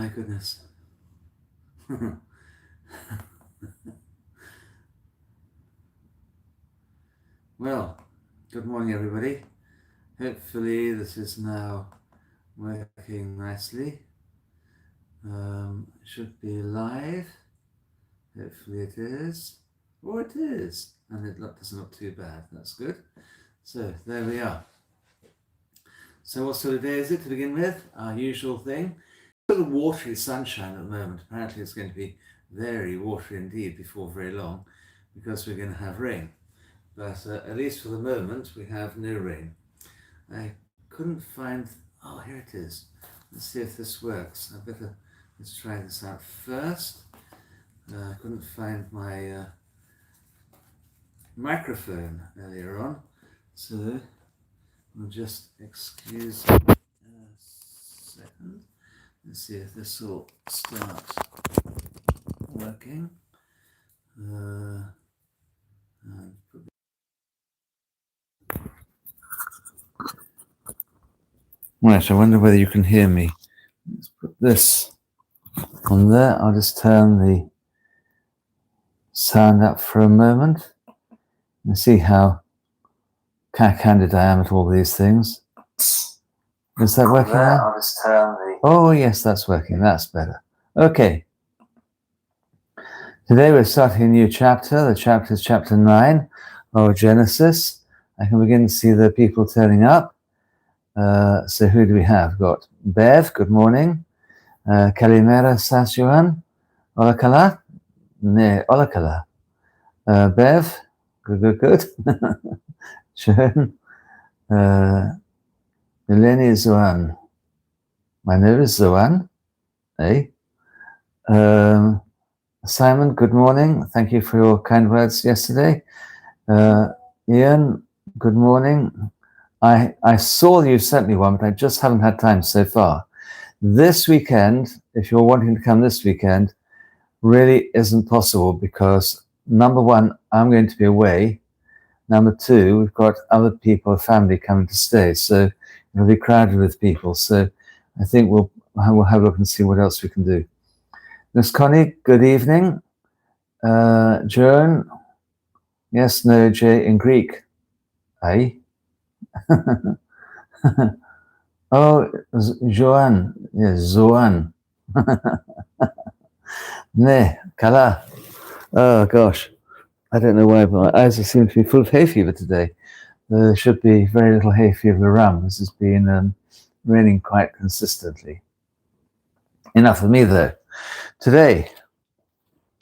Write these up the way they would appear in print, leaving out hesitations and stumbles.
my goodness. Well, good morning, everybody. Hopefully this is now working nicely. Should be live. Hopefully it is. Oh, it is. And it doesn't look too bad. That's good. So there we are. So what sort of day is it to begin with? Our usual thing. Sort of watery sunshine at the moment. Apparently it's going to be very watery indeed before very long, because we're going to have rain. But at least for the moment we have no rain. I couldn't find... Oh, here it is. Let's see if this works. Let's try this out first. I couldn't find my microphone earlier on, so we'll just excuse a second. Let's see if this will start working. Right, I wonder whether you can hear me. Let's put this on there. I'll just turn the sound up for a moment and see how candid I am at all these things. Is that working now? I'll just turn the... Oh, yes, that's working. That's better. Okay. Today we're starting a new chapter. The chapter is chapter 9 of Genesis. I can begin to see the people turning up. So who do we have? We've got Bev, good morning. Kalimera Sasuan. Olakala? Ne, Olakala. Bev, good. Schön. Eleni Zoan. My name is Zoan. Hey. Simon, good morning. Thank you for your kind words yesterday. Ian, good morning. I saw you sent me one, but I just haven't had time so far. This weekend, if you're wanting to come this weekend, really isn't possible because, number one, I'm going to be away. Number two, we've got other people, family coming to stay, so it'll be crowded with people. So I think we'll have a look and see what else we can do. Miss Connie, good evening. Joan, yes, no, J in Greek. Aye. Oh, Joan, yes, Zoan. Ne, Kala. Oh gosh, I don't know why, but my eyes seem to be full of hay fever today. There should be very little hay fever around. This has been raining quite consistently. Enough for me though. Today,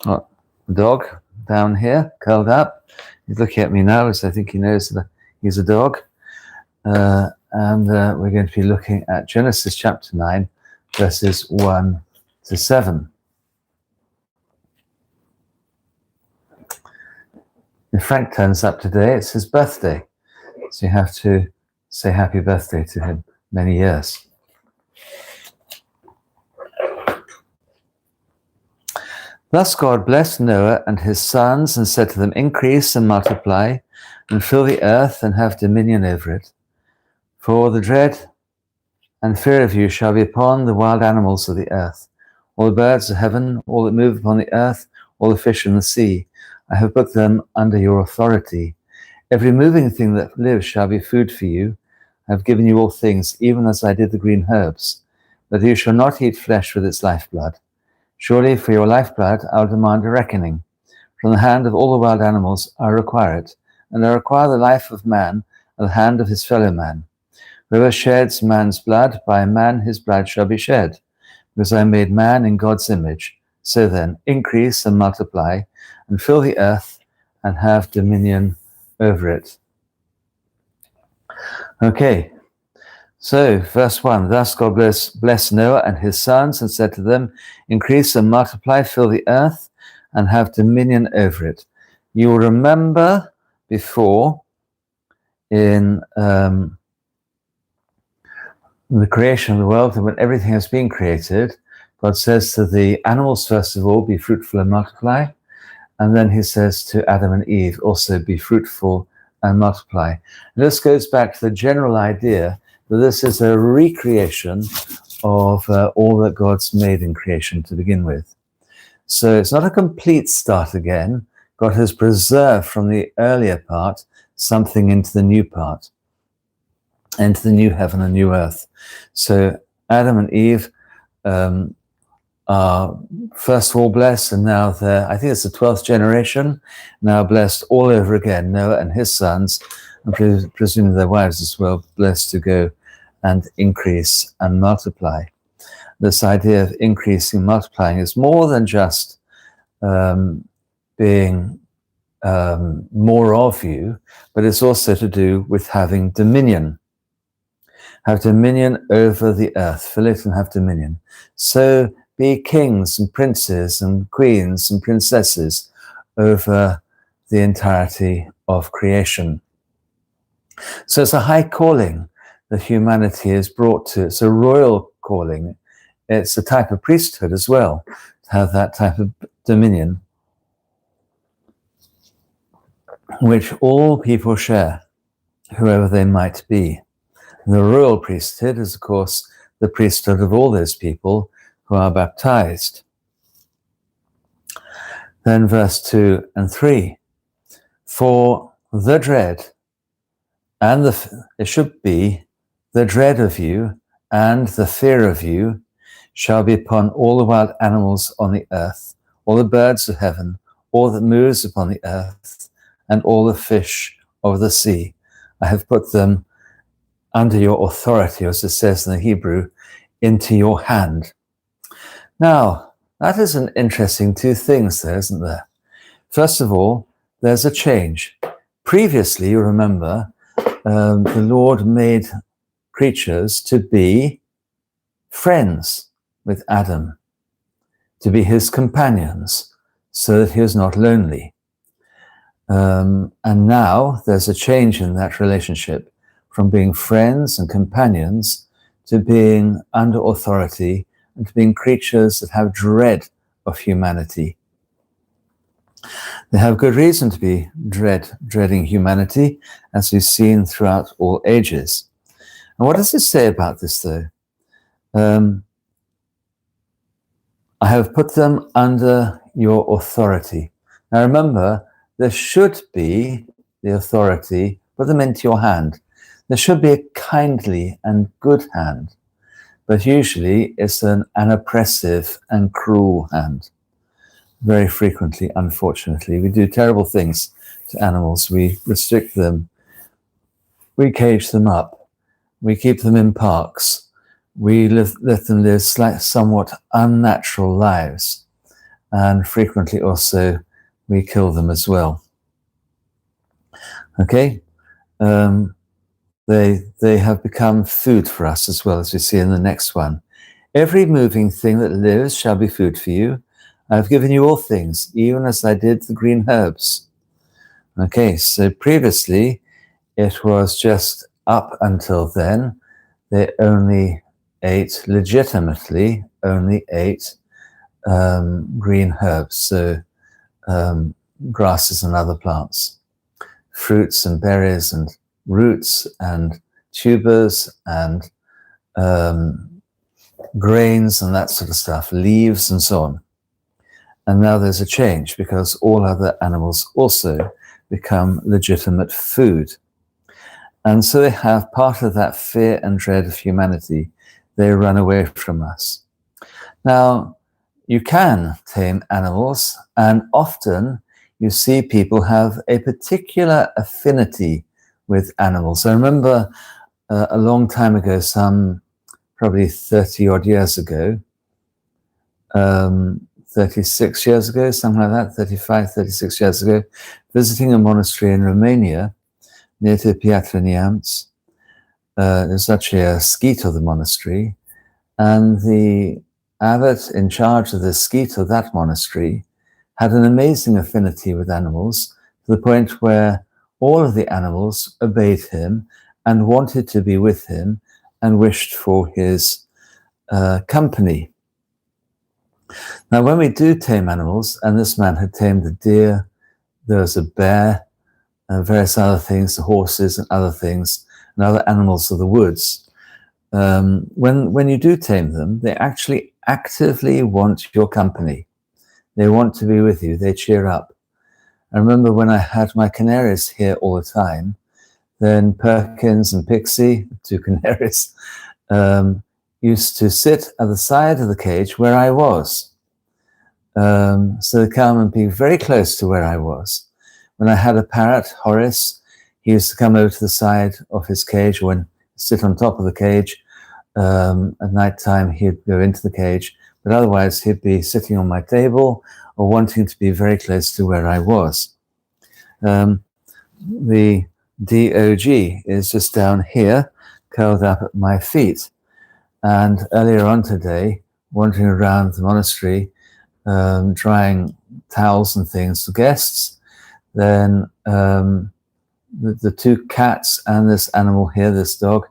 the dog down here, curled up. He's looking at me now, as I think he knows that he's a dog. And we're going to be looking at Genesis chapter 9, verses 1 to 7. If Frank turns up today, it's his birthday. So you have to say happy birthday to him. Many years. Thus God blessed Noah and his sons and said to them, increase and multiply and fill the earth and have dominion over it. For the dread and fear of you shall be upon the wild animals of the earth, all the birds of heaven, all that move upon the earth, all the fish in the sea. I have put them under your authority. Every moving thing that lives shall be food for you. I have given you all things, even as I did the green herbs. But you shall not eat flesh with its lifeblood. Surely for your lifeblood I'll demand a reckoning. From the hand of all the wild animals I require it, and I require the life of man at the hand of his fellow man. Whoever sheds man's blood, by man his blood shall be shed, because I made man in God's image. So then, increase and multiply, and fill the earth, and have dominion over it. Okay, so verse 1, thus God blessed Noah and his sons, and said to them, increase and multiply, fill the earth, and have dominion over it. You will remember before in the creation of the world, and when everything has been created, God says to the animals, first of all, be fruitful and multiply. And then he says to Adam and Eve, also be fruitful and multiply. And this goes back to the general idea that this is a recreation of all that God's made in creation to begin with. So it's not a complete start again. God has preserved from the earlier part something into the new part, into the new heaven and new earth. So Adam and Eve are first of all blessed, and now they're, I think it's the 12th generation, now blessed all over again. Noah and his sons, and presumably their wives as well, blessed to go and increase and multiply. This idea of increasing, multiplying is more than just being more of you, but it's also to do with having dominion. Have dominion over the earth, fill it and have dominion. So be kings and princes and queens and princesses over the entirety of creation. So it's a high calling that humanity is brought to. It's a royal calling. It's a type of priesthood as well, to have that type of dominion, which all people share, whoever they might be. The royal priesthood is, of course, the priesthood of all those people who are baptized. Then verse 2 and 3. For the dread, and it should be the dread of you and the fear of you shall be upon all the wild animals on the earth, all the birds of heaven, all that moves upon the earth, and all the fish of the sea. I have put them under your authority, as it says in the Hebrew, into your hand. Now, that is an interesting two things there, isn't there? First of all, there's a change. Previously, you remember, the Lord made creatures to be friends with Adam, to be his companions, so that he was not lonely. And now there's a change in that relationship, from being friends and companions to being under authority and to being creatures that have dread of humanity. They have good reason to be dreading humanity, as we've seen throughout all ages. And what does it say about this, though? I have put them under your authority. Now remember, there should be the authority, put them into your hand. There should be a kindly and good hand, but usually it's an oppressive and cruel hand. Very frequently, unfortunately, we do terrible things to animals. We restrict them, we cage them up, we keep them in parks, we let them live somewhat unnatural lives, and frequently also we kill them as well. Okay? They have become food for us as well, as we see in the next one. Every moving thing that lives shall be food for you. I have given you all things, even as I did the green herbs. Okay, so previously it was just up until then, they only ate, legitimately only ate green herbs, so grasses and other plants, fruits and berries and roots and tubers and grains and that sort of stuff, leaves and so on. And now there's a change, because all other animals also become legitimate food. And so they have part of that fear and dread of humanity. They run away from us. Now, you can tame animals, and often you see people have a particular affinity with animals. I remember a long time ago, some probably 30 odd years ago, 36 years ago, something like that, 35, 36 years ago, visiting a monastery in Romania, near to Piatra Neamț. There's actually a skeet of the monastery, and the abbot in charge of the skeet of that monastery had an amazing affinity with animals, to the point where all of the animals obeyed him and wanted to be with him and wished for his company. Now, when we do tame animals, and this man had tamed a deer, there was a bear, various other things, the horses and other things, and other animals of the woods, when you do tame them, they actually actively want your company. They want to be with you. They cheer up. I remember when I had my canaries here all the time, then Perkins and Pixie, two canaries, used to sit at the side of the cage where I was. So they come and be very close to where I was. When I had a parrot, Horace, he used to come over to the side of his cage, or sit on top of the cage. At night time, he'd go into the cage, but otherwise he'd be sitting on my table or wanting to be very close to where I was. The DOG is just down here, curled up at my feet. And earlier on today, wandering around the monastery, drying towels and things for guests, then the two cats and this animal here, this dog,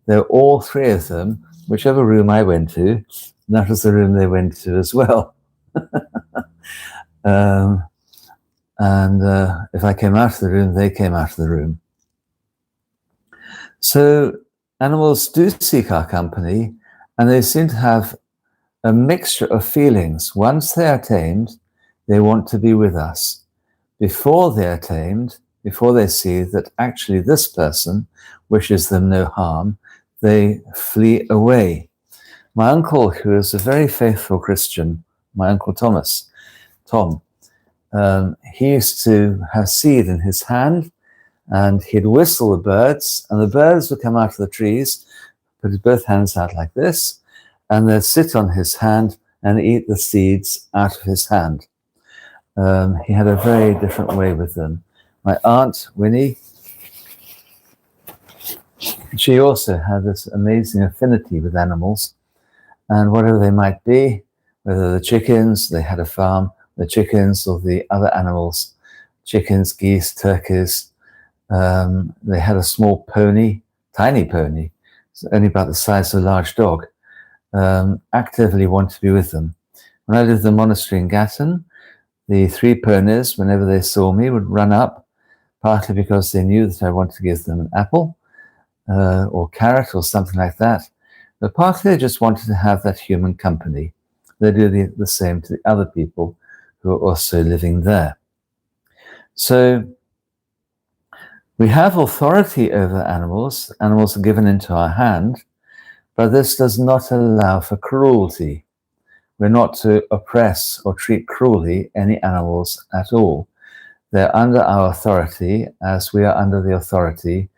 they're all three of them, whichever room I went to, that was the room they went to as well. And if I came out of the room, they came out of the room. So animals do seek our company, and they seem to have a mixture of feelings. Once they are tamed, they want to be with us. Before they are tamed, before they see that actually this person wishes them no harm, they flee away. My uncle, who is a very faithful Christian, my Uncle Tom, he used to have seed in his hand, and he'd whistle the birds, and the birds would come out of the trees, put his both hands out like this, and they'd sit on his hand and eat the seeds out of his hand. He had a very different way with them. My aunt, Winnie, she also had this amazing affinity with animals, and whatever they might be, whether the chickens, they had a farm, the chickens or the other animals, chickens, geese, turkeys, they had a small pony, tiny pony, only about the size of a large dog, actively want to be with them. When I lived in the monastery in Gatton, the three ponies, whenever they saw me, would run up, partly because they knew that I wanted to give them an apple or carrot or something like that, but partly they just wanted to have that human company. They do the same to the other people who are also living there. So we have authority over animals. Animals are given into our hand, but this does not allow for cruelty. We're not to oppress or treat cruelly any animals at all. They're under our authority as we are under the authority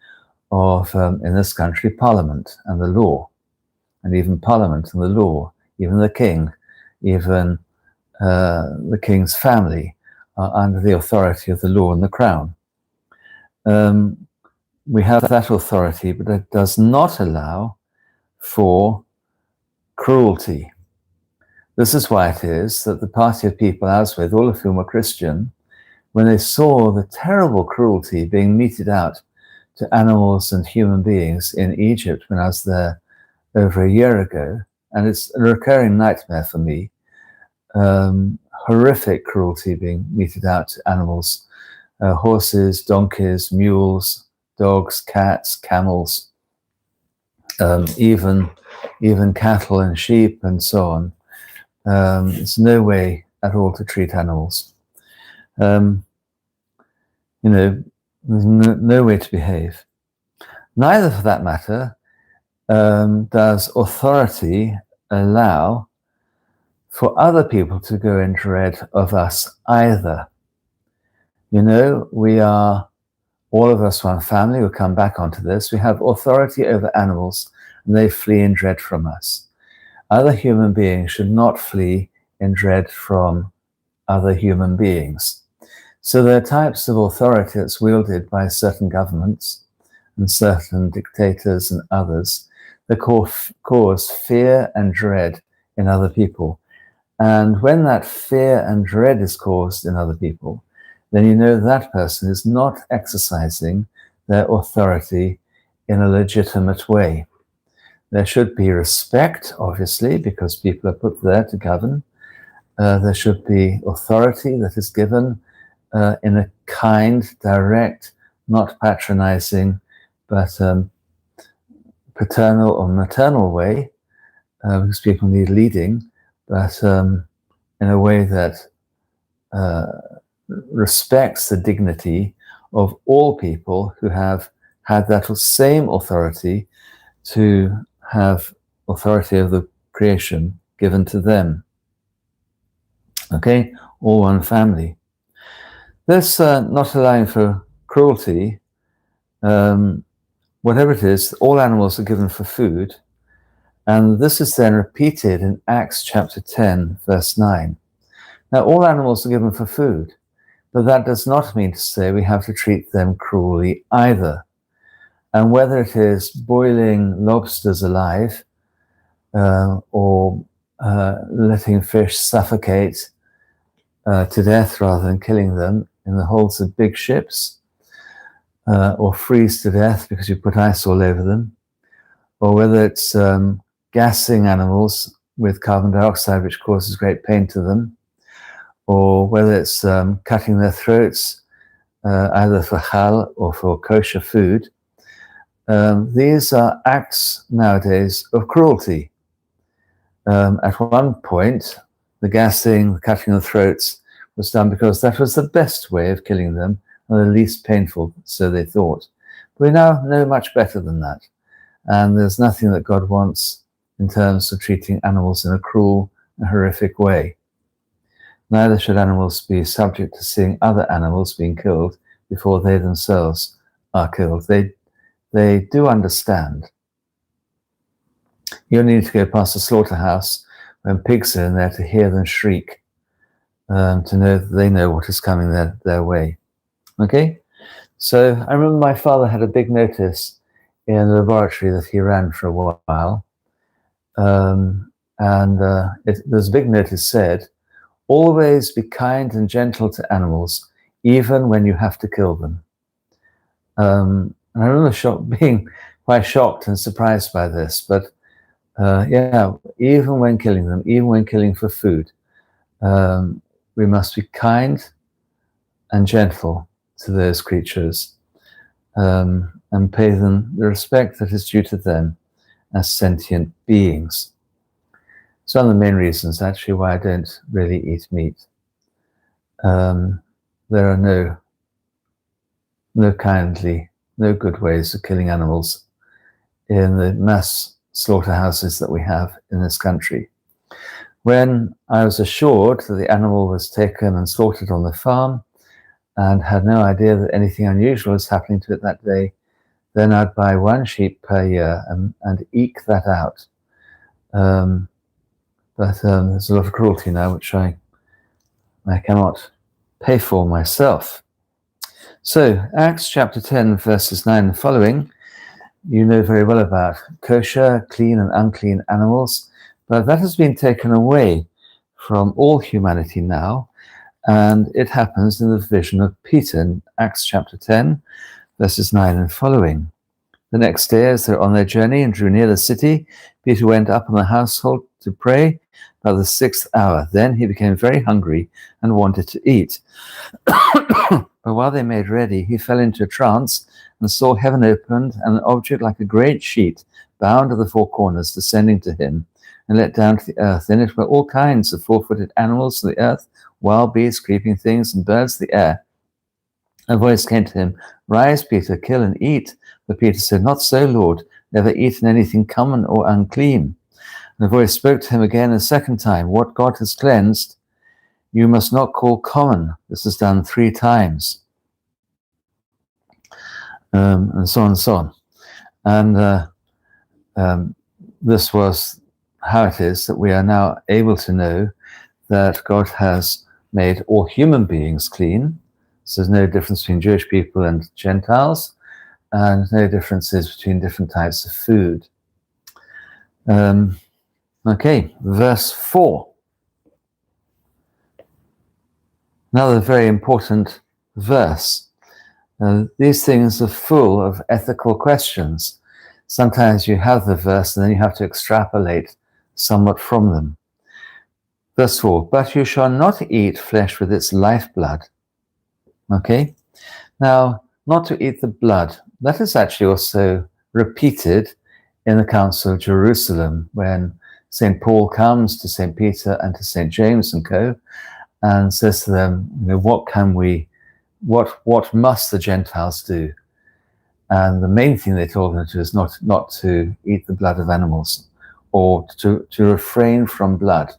of, in this country, Parliament and the law, and even Parliament and the law, even the king, even the king's family are under the authority of the law and the crown. We have that authority, but it does not allow for cruelty. This is why it is that the party of people I was with, all of whom were Christian, when they saw the terrible cruelty being meted out to animals and human beings in Egypt when I was there over a year ago, and it's a recurring nightmare for me, horrific cruelty being meted out to animals, horses, donkeys, mules, dogs, cats, camels, even cattle and sheep and so on. There's no way at all to treat animals. There's no way to behave. Neither, for that matter, does authority allow for other people to go in dread of us either. We are, all of us, one family. We'll come back onto this. We have authority over animals, and they flee in dread from us. Other human beings should not flee in dread from other human beings. So there are types of authority that's wielded by certain governments and certain dictators and others that cause fear and dread in other people. And when that fear and dread is caused in other people, then you know that person is not exercising their authority in a legitimate way. There should be respect, obviously, because people are put there to govern. There should be authority that is given in a kind, direct, not patronizing, but paternal or maternal way, because people need leading, but in a way that respects the dignity of all people who have had that same authority to have authority of the creation given to them. Okay, all one family. This not allowing for cruelty, whatever it is, all animals are given for food, and this is then repeated in Acts chapter 10, verse 9. Now, all animals are given for food, but that does not mean to say we have to treat them cruelly either. And whether it is boiling lobsters alive or letting fish suffocate to death rather than killing them in the holds of big ships, or freeze to death because you put ice all over them, or whether it's gassing animals with carbon dioxide, which causes great pain to them, or whether it's cutting their throats, either for halal or for kosher food. These are acts nowadays of cruelty. At one point, the gassing, the cutting of throats was done because that was the best way of killing them and the least painful, so they thought. But we now know much better than that. And there's nothing that God wants in terms of treating animals in a cruel and horrific way. Neither should animals be subject to seeing other animals being killed before they themselves are killed. They do understand. You only need to go past a slaughterhouse when pigs are in there to hear them shriek, to know that they know what is coming their way. Okay? So I remember my father had a big notice in the laboratory that he ran for a while. There's a big notice said, always be kind and gentle to animals, even when you have to kill them. And I remember being quite shocked and surprised by this, but even when killing them, even when killing for food, we must be kind and gentle to those creatures, and pay them the respect that is due to them as sentient beings. It's one of the main reasons, actually, why I don't really eat meat. There are no good ways of killing animals in the mass slaughterhouses that we have in this country. When I was assured that the animal was taken and slaughtered on the farm and had no idea that anything unusual was happening to it that day, then I'd buy one sheep per year and eke that out. But there's a lot of cruelty now, which I cannot pay for myself. So, Acts chapter 10, verses 9 and following, you know very well about kosher, clean and unclean animals, but that has been taken away from all humanity now, and it happens in the vision of Peter in Acts chapter 10, verses 9 and following. The next day, as they're on their journey and drew near the city, Peter went up on the household to pray about the 6th hour. Then he became very hungry and wanted to eat. But while they made ready, he fell into a trance and saw heaven opened and an object like a great sheet bound at the four corners descending to him and let down to the earth. In it were all kinds of four-footed animals of the earth, wild beasts, creeping things, and birds of the air. A voice came to him, "Rise, Peter, kill and eat." But Peter said, "Not so, Lord, never eaten anything common or unclean." And the voice spoke to him again a second time, "What God has cleansed, you must not call common." This is done 3 times. And so on and so on. And this was how it is that we are now able to know that God has made all human beings clean. So there's no difference between Jewish people and Gentiles, and no differences between different types of food. Okay, verse 4. Another very important verse. These things are full of ethical questions. Sometimes you have the verse and then you have to extrapolate somewhat from them. Verse 4, "But you shall not eat flesh with its lifeblood." Okay? Now, not to eat the blood. That is actually also repeated in the Council of Jerusalem when St. Paul comes to St. Peter and to St. James and co. and says to them, what must the Gentiles do? And the main thing they told them to do is not to eat the blood of animals, or to refrain from blood.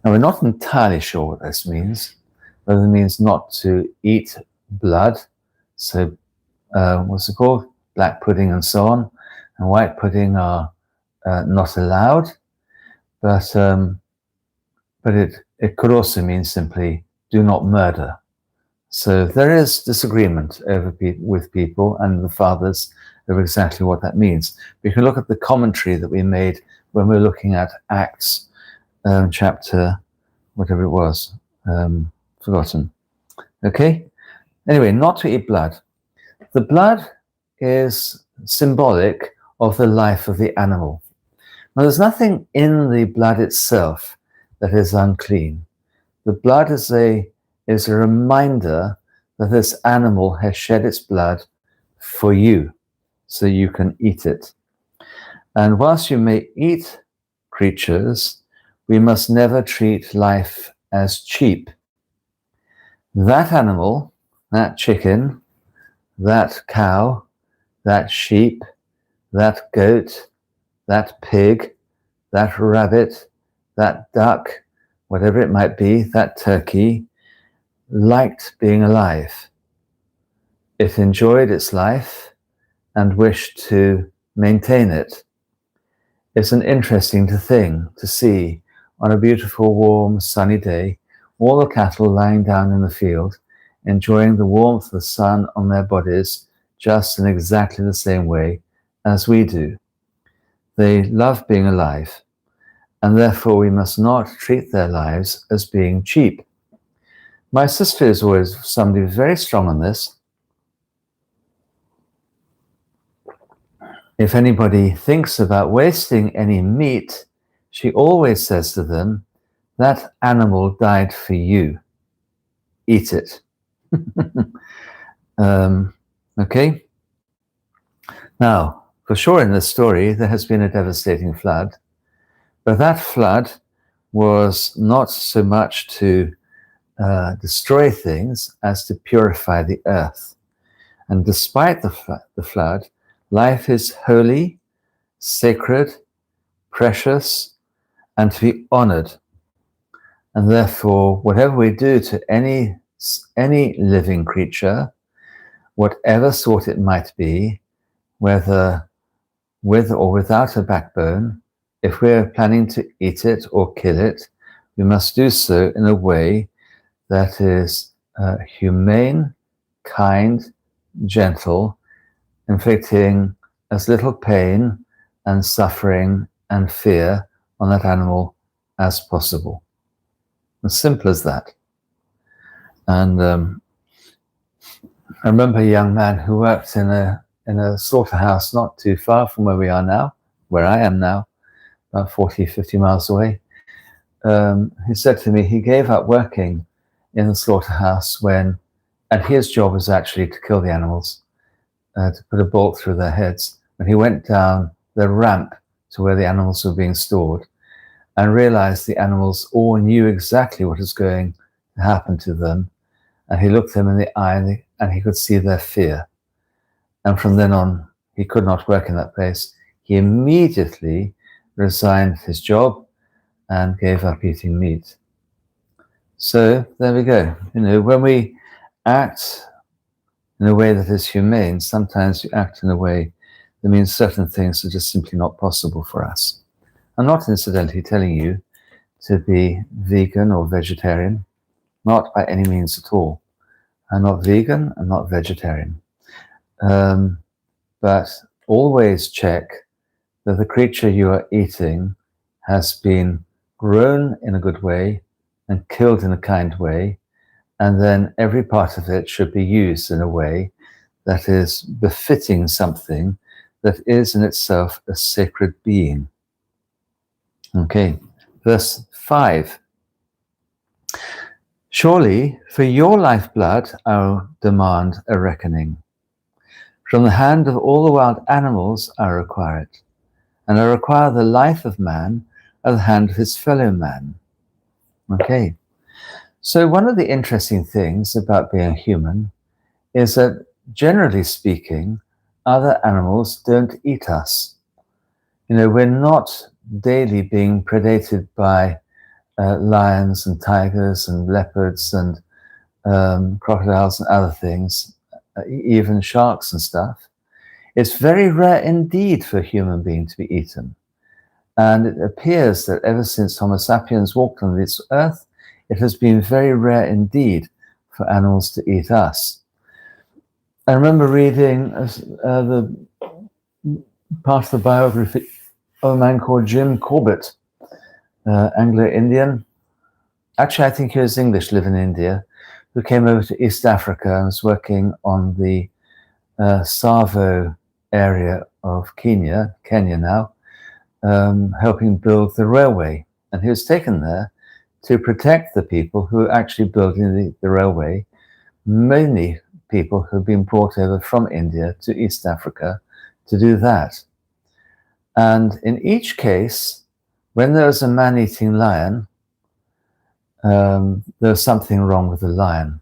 Now, we're not entirely sure what this means, whether it means not to eat blood, so what's it called? Black pudding and so on, and white pudding are not allowed, but it could also mean simply do not murder. So there is disagreement with people and the fathers over exactly what that means. We can look at the commentary that we made when we were looking at Acts chapter, whatever it was, forgotten. Okay? Anyway, not to eat blood. The blood is symbolic of the life of the animal. Now, there's nothing in the blood itself that is unclean. The blood is a reminder that this animal has shed its blood for you, so you can eat it. And whilst you may eat creatures, we must never treat life as cheap. That animal, that chicken, that cow, that sheep, that goat, that pig, that rabbit, that duck, whatever it might be, that turkey, liked being alive. It enjoyed its life and wished to maintain it. It's an interesting thing to see on a beautiful, warm, sunny day, all the cattle lying down in the field, enjoying the warmth of the sun on their bodies just in exactly the same way as we do. They love being alive, and therefore we must not treat their lives as being cheap. My sister is always somebody very strong on this. If anybody thinks about wasting any meat, she always says to them, that animal died for you. Eat it. Okay? Now, for sure in this story, there has been a devastating flood, but that flood was not so much to destroy things as to purify the earth. And despite the flood, life is holy, sacred, precious, and to be honored. And therefore, whatever we do to any living creature, whatever sort it might be, whether with or without a backbone, if we're planning to eat it or kill it, we must do so in a way that is humane, kind, gentle, inflicting as little pain and suffering and fear on that animal as possible. As simple as that. And I remember a young man who worked in a slaughterhouse not too far from where we are now, where I am now, about 40, 50 miles away. He said to me he gave up working in the slaughterhouse and his job was actually to kill the animals, to put a bolt through their heads. And he went down the ramp to where the animals were being stored and realized the animals all knew exactly what was going to happen to them. And he looked them in the eye and he could see their fear. And from then on, he could not work in that place. He immediately resigned his job and gave up eating meat. So there we go. When we act in a way that is humane, sometimes we act in a way that means certain things are just simply not possible for us. I'm not incidentally telling you to be vegan or vegetarian, not by any means at all. I'm not vegan, I'm not vegetarian. But always check that the creature you are eating has been grown in a good way and killed in a kind way, and then every part of it should be used in a way that is befitting something that is in itself a sacred being. Okay, verse 5. Surely for your lifeblood I'll demand a reckoning. From the hand of all the wild animals I require it, and I require the life of man at the hand of his fellow man. Okay, so one of the interesting things about being human is that, generally speaking, other animals don't eat us. We're not daily being predated by lions and tigers and leopards and crocodiles and other things, even sharks and stuff. It's very rare indeed for a human being to be eaten. And it appears that ever since Homo sapiens walked on this earth, it has been very rare indeed for animals to eat us. I remember reading the part of the biography of a man called Jim Corbett, Anglo-Indian. Actually, I think he was English, living in India, who came over to East Africa and was working on the Savo area of Kenya now, helping build the railway. And he was taken there to protect the people who were actually building the railway, mainly people who had been brought over from India to East Africa to do that. And in each case, when there was a man-eating lion, there was something wrong with the lion.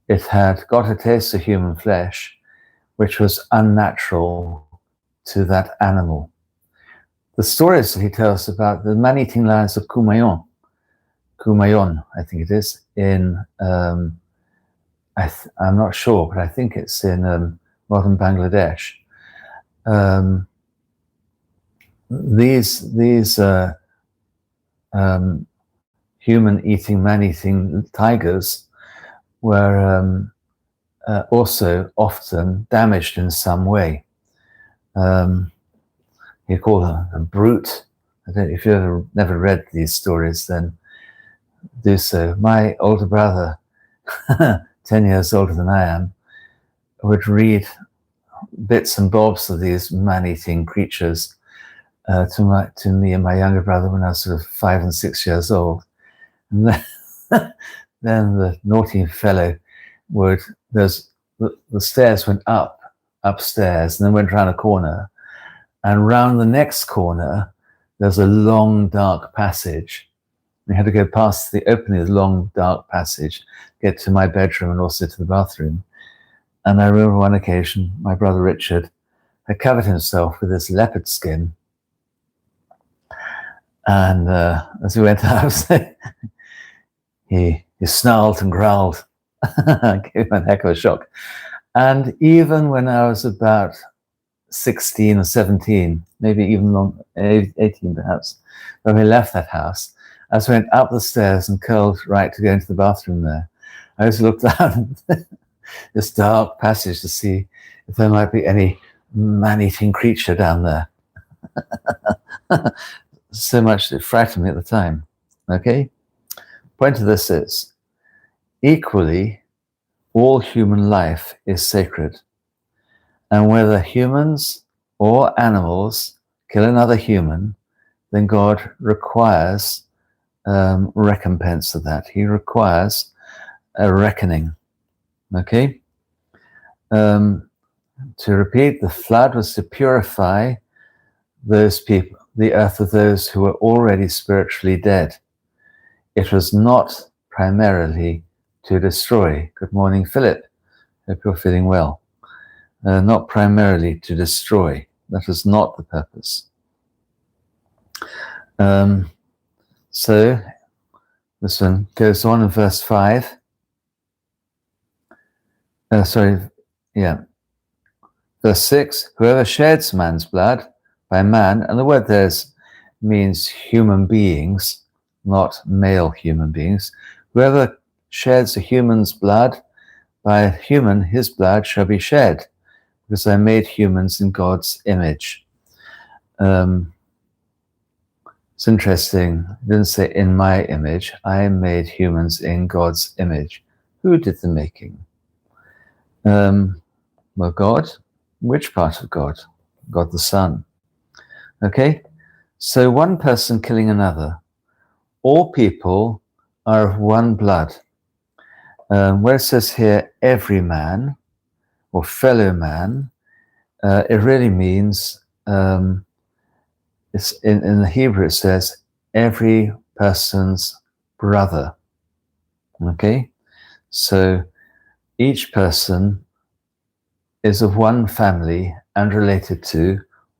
It had got a taste of human flesh, which was unnatural to that animal. The stories that he tells about the man-eating lions of Kumaon, I think it is, in, I'm not sure, but I think it's in modern Bangladesh. These human-eating, man-eating tigers were also often damaged in some way. You call them a brute. I don't know if you've never read these stories, then do so. My older brother, 10 years older than I am, would read bits and bobs of these man-eating creatures to me and my younger brother when I was sort of 5 and 6 years old. And then the naughty fellow the stairs went upstairs, and then went round a corner, and round the next corner there's a long dark passage. We had to go past the opening of the long dark passage, get to my bedroom and also to the bathroom. And I remember one occasion my brother Richard had covered himself with this leopard skin, and as we went out, he snarled and growled. Gave him a heck of a shock. And even when I was about 16 or 17, maybe even 18 perhaps, when we left that house, as we went up the stairs and curled right to go into the bathroom there, I just looked down this dark passage to see if there might be any man-eating creature down there. So much it frightened me at the time. Okay? Point of this is, equally, all human life is sacred. And whether humans or animals kill another human, then God requires recompense of that. He requires a reckoning. Okay? To repeat, the flood was to purify those people, the earth of those who were already spiritually dead. It was not primarily to destroy. Good morning, Philip. Hope you're feeling well. Not primarily to destroy. That is not the purpose. So this one goes on in verse 5. Verse 6. Whoever sheds man's blood by man, and the word there means human beings, not male human beings. Whoever sheds a human's blood, by a human his blood shall be shed, because I made humans in God's image. It's interesting. It didn't say in my image. I made humans in God's image. Who did the making? Well, God. Which part of God? God the Son. Okay? So one person killing another. All people are of one blood. Where it says here, every man, or fellow man, it really means, it's in the Hebrew it says, every person's brother. Okay? So each person is of one family and related to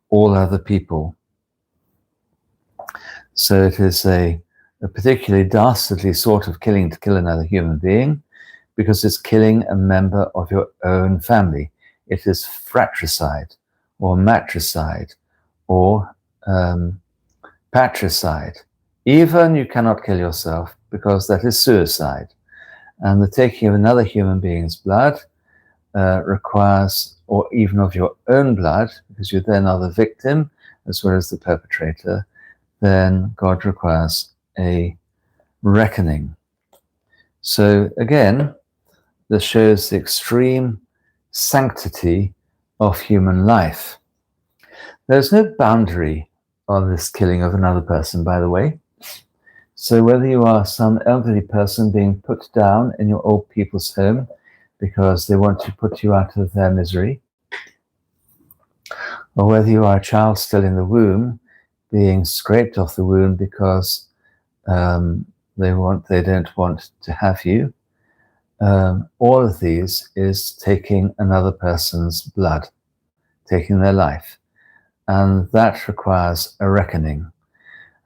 all other people. So it is a particularly dastardly sort of killing to kill another human being, because it's killing a member of your own family. It is fratricide, or matricide, or patricide. Even you cannot kill yourself, because that is suicide. And the taking of another human being's blood requires, or even of your own blood, because you then are the victim as well as the perpetrator, then God requires a reckoning. So again, this shows the extreme sanctity of human life. There's no boundary on this killing of another person, by the way. So whether you are some elderly person being put down in your old people's home because they want to put you out of their misery, or whether you are a child still in the womb being scraped off the womb because they don't want to have you, all of these is taking another person's blood, taking their life, and that requires a reckoning.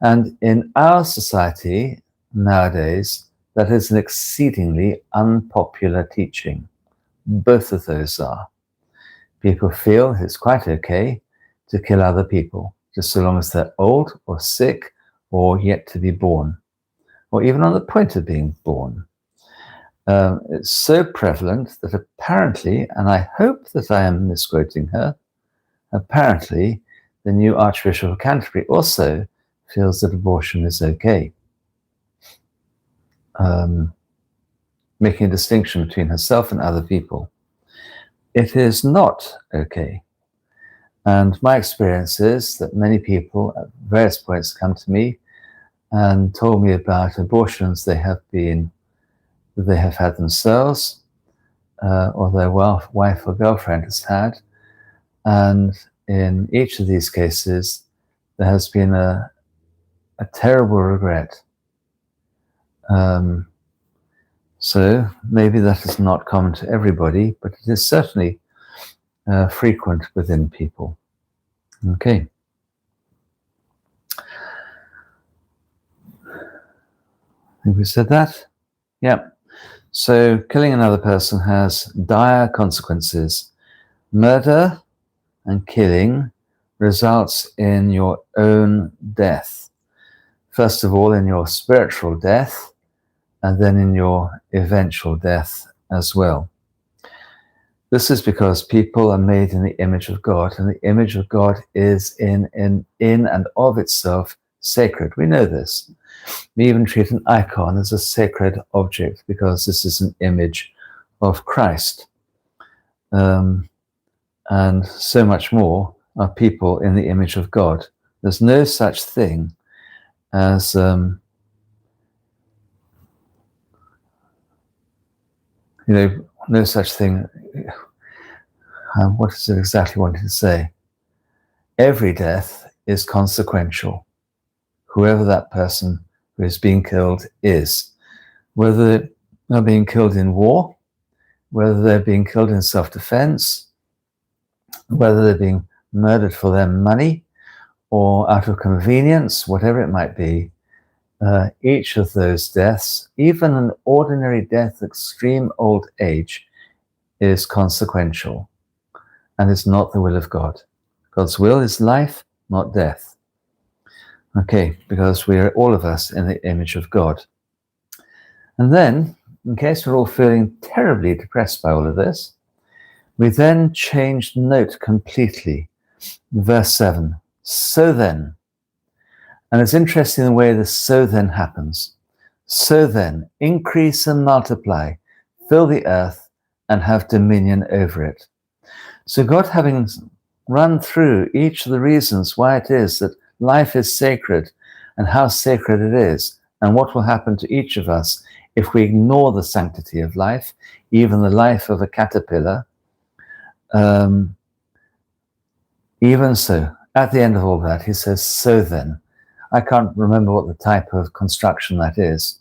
And in our society nowadays, that is an exceedingly unpopular teaching. Both of those are. People feel it's quite okay to kill other people, just so long as they're old or sick or yet to be born, or even on the point of being born. It's so prevalent that apparently, and I hope that I am misquoting her, apparently the new Archbishop of Canterbury also feels that abortion is okay, making a distinction between herself and other people. It is not okay. And my experience is that many people at various points come to me and told me about abortions they have had themselves, or their wife or girlfriend has had. And in each of these cases, there has been a terrible regret. So maybe that is not common to everybody, but it is certainly frequent within people. Okay. I think we said that? Yeah. So killing another person has dire consequences. Murder and killing results in your own death. First of all, in your spiritual death, and then in your eventual death as well. This is because people are made in the image of God, and the image of God is in and of itself sacred. We know this. We even treat an icon as a sacred object because this is an image of Christ. And so much more are people in the image of God. There's no such thing as no such thing. What is it exactly wanting to say? Every death is consequential, whoever that person who is being killed is. Whether they're being killed in war, whether they're being killed in self-defense, whether they're being murdered for their money or out of convenience, whatever it might be, each of those deaths, even an ordinary death, extreme old age, is consequential and is not the will of God. God's will is life, not death. Okay, because we are all of us in the image of God. And then, in case we're all feeling terribly depressed by all of this, we then change note completely. Verse 7, so then. And it's interesting the way the so then happens. So then, increase and multiply, fill the earth and have dominion over it. So God, having run through each of the reasons why it is that life is sacred and how sacred it is, and what will happen to each of us if we ignore the sanctity of life, even the life of a caterpillar, Even so, at the end of all that, he says, so then. I can't remember what the type of construction that is,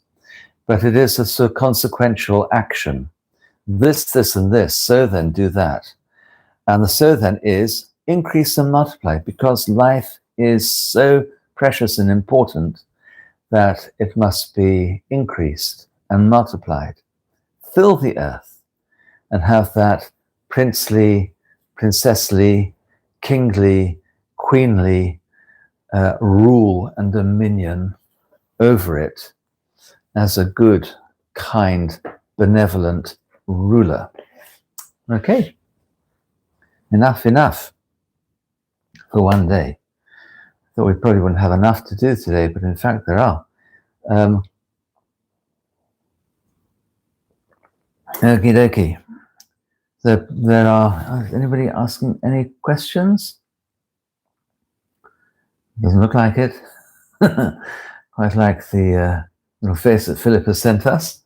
but it is a sort of consequential action. This, and this, so then do that. And the so then is increase and multiply, because life is so precious and important that it must be increased and multiplied. Fill the earth and have that princely, princessly, kingly, queenly rule and dominion over it as a good, kind, benevolent ruler. Okay, enough for one day. Thought we probably wouldn't have enough to do today, but in fact there are. Okie dokie. There are, anybody asking any questions? Doesn't look like it. Quite like the little face that Philip has sent us.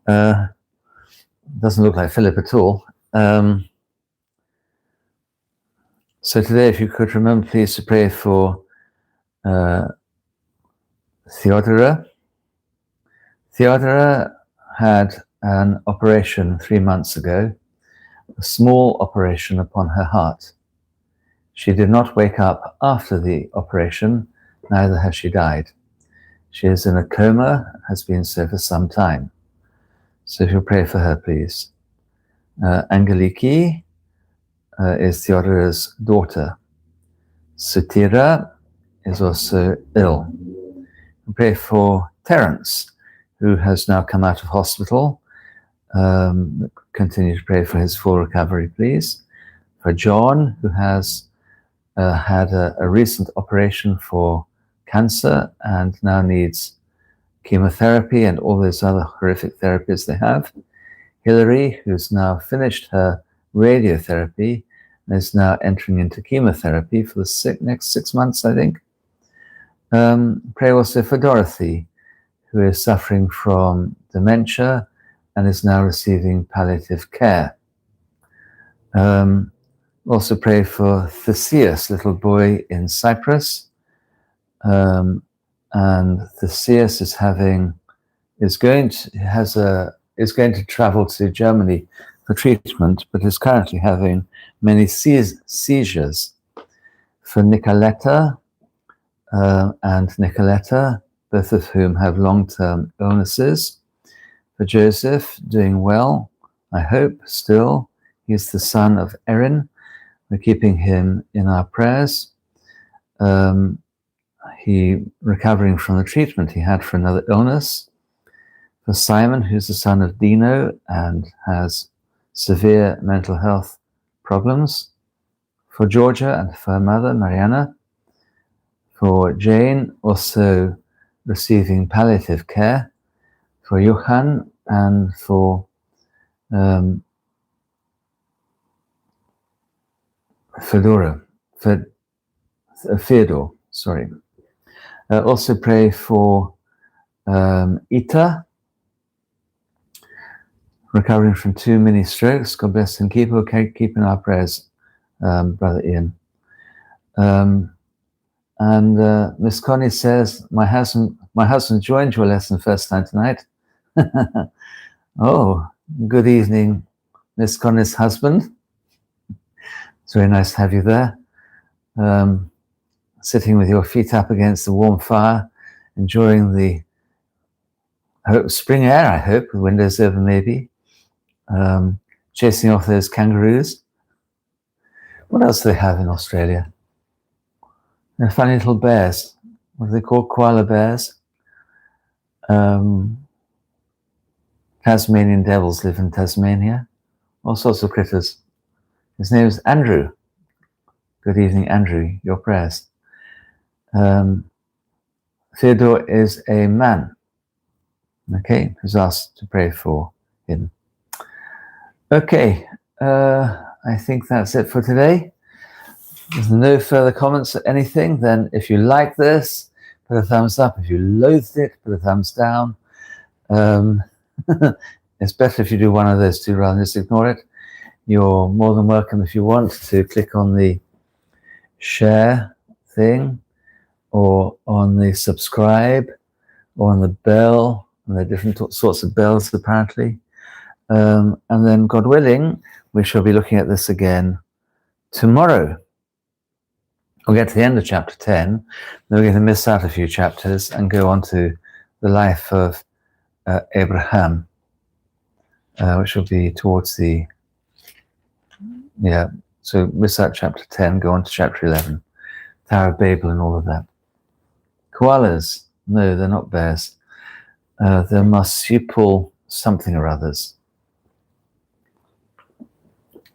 Doesn't look like Philip at all. So today, if you could remember, please, to pray for Theodora. Theodora had an operation 3 months ago, a small operation upon her heart. She did not wake up after the operation, neither has she died. She is in a coma, has been so for some time. So if you'll pray for her, please. Angeliki is Theodora's daughter. Sutira is also ill. We pray for Terence, who has now come out of hospital. Continue to pray for his full recovery, please. For John, who has had a recent operation for cancer and now needs chemotherapy and all those other horrific therapies they have. Hilary, who's now finished her radiotherapy and is now entering into chemotherapy for the next 6 months, I think. Pray also for Dorothy, who is suffering from dementia and is now receiving palliative care. Also pray for Theseus, little boy in Cyprus. And Theseus is going to travel to Germany for treatment, but is currently having many seizures. For Nicoletta and Nicoletta, both of whom have long-term illnesses. For Joseph, doing well, I hope, still. He's the son of Erin. We're keeping him in our prayers. He recovering from the treatment he had for another illness. For Simon, who's the son of Dino and has severe mental health problems. For Georgia and for her mother, Mariana. For Jane, also receiving palliative care. For Johan and for Theodore, sorry. Also pray for Ita, recovering from 2 mini strokes. God bless and keep her. Okay, keep in our prayers, Brother Ian. And Miss Connie says, my husband joined your lesson first time tonight. Oh, good evening, Miss Connie's husband. It's very nice to have you there. Sitting with your feet up against the warm fire, enjoying the spring air, I hope, with windows open maybe. Chasing off those kangaroos. What else do they have in Australia? They're funny little bears. What are they called? Koala bears. Tasmanian devils live in Tasmania. All sorts of critters. His name is Andrew. Good evening, Andrew. Your prayers. Theodore is a man. Okay, who's asked to pray for him. Okay, I think that's it for today. There's no further comments or anything. Then if you like this, put a thumbs up. If you loathed it, put a thumbs down. it's better if you do one of those two rather than just ignore it. You're more than welcome, if you want, to click on the share thing, or on the subscribe, or on the bell, and there are different sorts of bells apparently. And then, God willing, we shall be looking at this again tomorrow. We'll get to the end of chapter 10, then we're going to miss out a few chapters and go on to the life of Abraham, which will be towards the, so miss out chapter 10, go on to chapter 11, Tower of Babel and all of that. Koalas, no, they're not bears. They're marsupial something or others.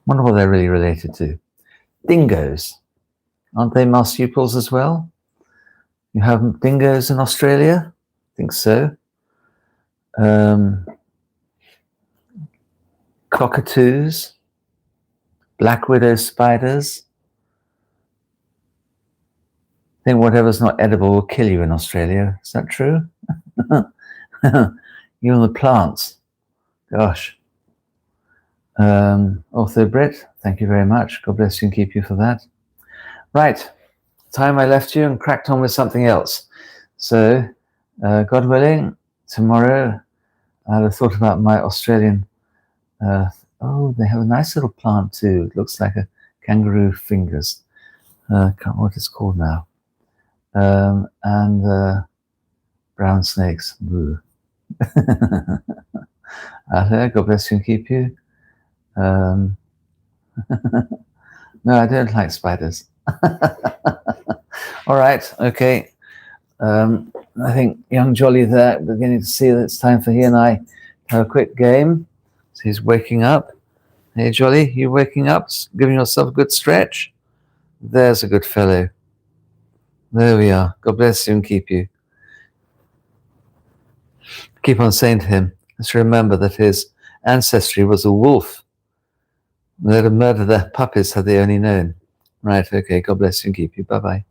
Wonder what they're really related to. Dingoes. Aren't they marsupials as well? You have dingoes in Australia? I think so. Cockatoos. Black widow spiders. I think whatever's not edible will kill you in Australia. Is that true? Even the plants. Gosh. Ortho Brit, thank you very much. God bless you and keep you for that. Right. Time I left you and cracked on with something else. So, God willing, tomorrow I had thought about my Australian. Oh, they have a nice little plant too. It looks like a kangaroo fingers. I can't remember what it's called now. And brown snakes. God bless you and keep you. No, I don't like spiders. All right, okay. I think young Jolly there, beginning to see that it's time for he and I to have a quick game. So he's waking up. Hey, Jolly, you waking up? Giving yourself a good stretch? There's a good fellow. There we are. God bless you and keep you. Keep on saying to him, let's remember that his ancestry was a wolf. They'd have murdered their puppies had they only known. Right, okay, God bless you and keep you. Bye-bye.